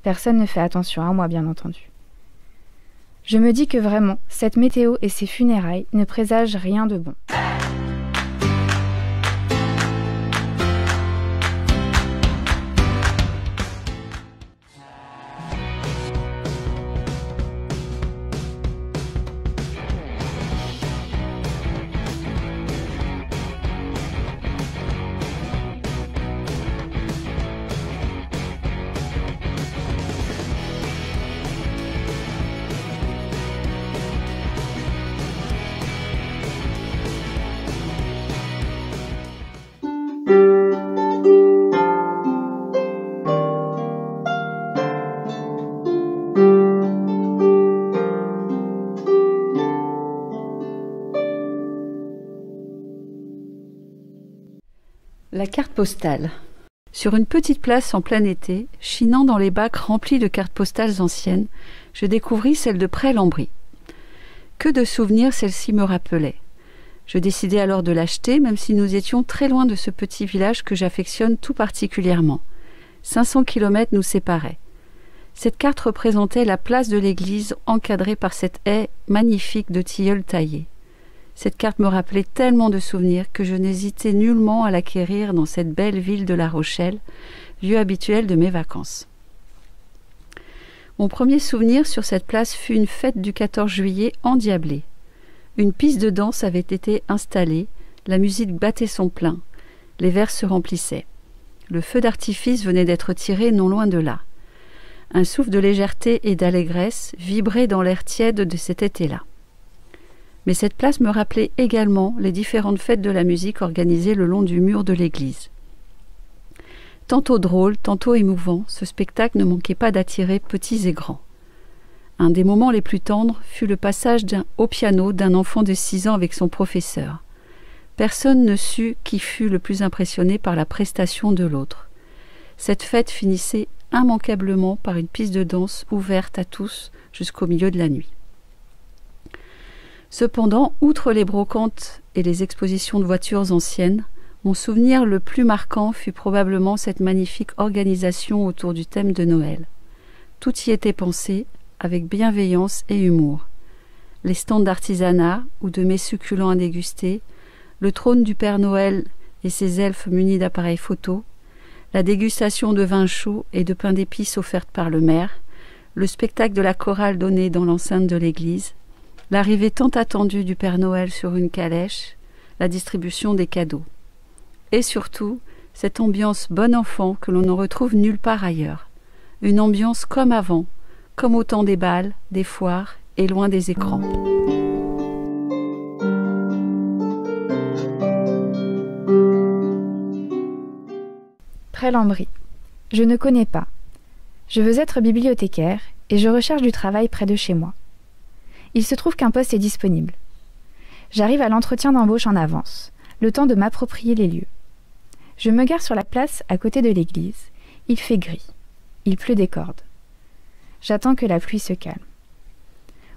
Personne ne fait attention à moi, bien entendu. Je me dis que vraiment, cette météo et ces funérailles ne présagent rien de bon. La carte postale. Sur une petite place en plein été, chinant dans les bacs remplis de cartes postales anciennes, je découvris celle de Presles-en-Brie. Que de souvenirs celle-ci me rappelait. Je décidai alors de l'acheter, même si nous étions très loin de ce petit village que j'affectionne tout particulièrement. 500 km nous séparaient. Cette carte représentait la place de l'église encadrée par cette haie magnifique de tilleuls taillés. Cette carte me rappelait tellement de souvenirs que je n'hésitais nullement à l'acquérir dans cette belle ville de La Rochelle, lieu habituel de mes vacances. Mon premier souvenir sur cette place fut une fête du 14 juillet endiablée. Une piste de danse avait été installée, la musique battait son plein, les verres se remplissaient. Le feu d'artifice venait d'être tiré non loin de là. Un souffle de légèreté et d'allégresse vibrait dans l'air tiède de cet été-là. Mais cette place me rappelait également les différentes fêtes de la musique organisées le long du mur de l'église. Tantôt drôle, tantôt émouvant, ce spectacle ne manquait pas d'attirer petits et grands. Un des moments les plus tendres fut le passage au piano d'un enfant de 6 ans avec son professeur. Personne ne sut qui fut le plus impressionné par la prestation de l'autre. Cette fête finissait immanquablement par une piste de danse ouverte à tous jusqu'au milieu de la nuit. Cependant, outre les brocantes et les expositions de voitures anciennes, mon souvenir le plus marquant fut probablement cette magnifique organisation autour du thème de Noël. Tout y était pensé avec bienveillance et humour. Les stands d'artisanat ou de mets succulents à déguster, le trône du Père Noël et ses elfes munis d'appareils photo, la dégustation de vin chaud et de pain d'épices offerte par le maire, le spectacle de la chorale donné dans l'enceinte de l'église, l'arrivée tant attendue du Père Noël sur une calèche, la distribution des cadeaux. Et surtout, cette ambiance bon enfant que l'on ne retrouve nulle part ailleurs. Une ambiance comme avant, comme au temps des bals, des foires et loin des écrans. Presles-en-Brie. Je ne connais pas. Je veux être bibliothécaire et je recherche du travail près de chez moi. Il se trouve qu'un poste est disponible. J'arrive à l'entretien d'embauche en avance, le temps de m'approprier les lieux. Je me gare sur la place à côté de l'église. Il fait gris. Il pleut des cordes. J'attends que la pluie se calme.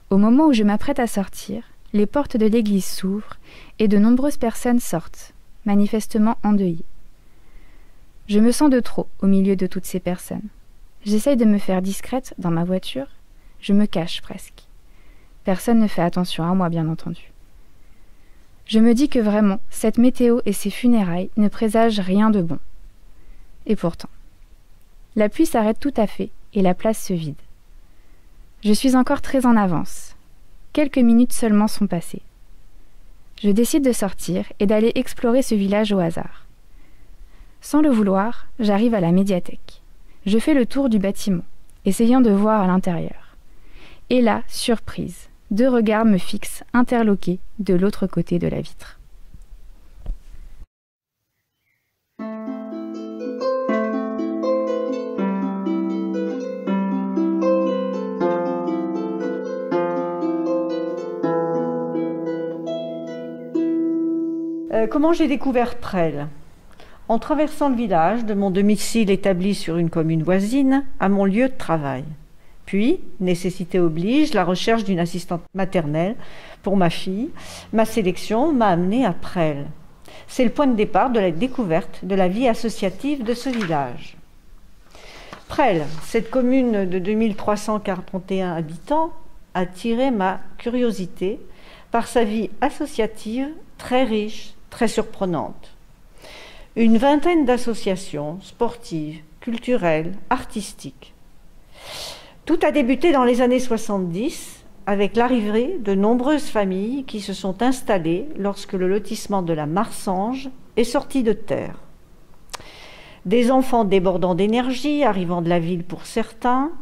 Au moment où je m'apprête à sortir, les portes de l'église s'ouvrent et de nombreuses personnes sortent, manifestement endeuillées. Je me sens de trop au milieu de toutes ces personnes. J'essaye de me faire discrète dans ma voiture. Je me cache presque. Personne ne fait attention à moi, bien entendu. Je me dis que vraiment, cette météo et ces funérailles ne présagent rien de bon. Et pourtant, la pluie s'arrête tout à fait et la place se vide. Je suis encore très en avance. Quelques minutes seulement sont passées. Je décide de sortir et d'aller explorer ce village au hasard. Sans le vouloir, j'arrive à la médiathèque. Je fais le tour du bâtiment, essayant de voir à l'intérieur. Et là, surprise, 2 regards me fixent, interloqués, de l'autre côté de la vitre. Comment j'ai découvert Presles? En traversant le village, de mon domicile établi sur une commune voisine, à mon lieu de travail. Puis, nécessité oblige, la recherche d'une assistante maternelle pour ma fille, ma sélection m'a amenée à Presles. C'est le point de départ de la découverte de la vie associative de ce village. Presles, cette commune de 2341 habitants, a attiré ma curiosité par sa vie associative très riche, très surprenante. Une vingtaine d'associations sportives, culturelles, artistiques. Tout a débuté dans les années 70 avec l'arrivée de nombreuses familles qui se sont installées lorsque le lotissement de la Marsange est sorti de terre. Des enfants débordant d'énergie, arrivant de la ville pour certains,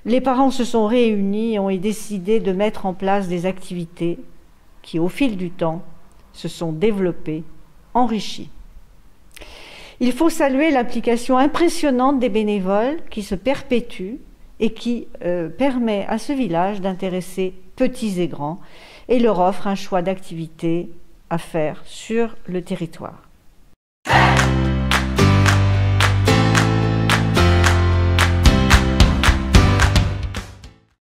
les parents se sont réunis et ont décidé de mettre en place des activités qui, au fil du temps, se sont développées, enrichies. Il faut saluer l'implication impressionnante des bénévoles qui se perpétuent et qui permet à ce village d'intéresser petits et grands et leur offre un choix d'activités à faire sur le territoire.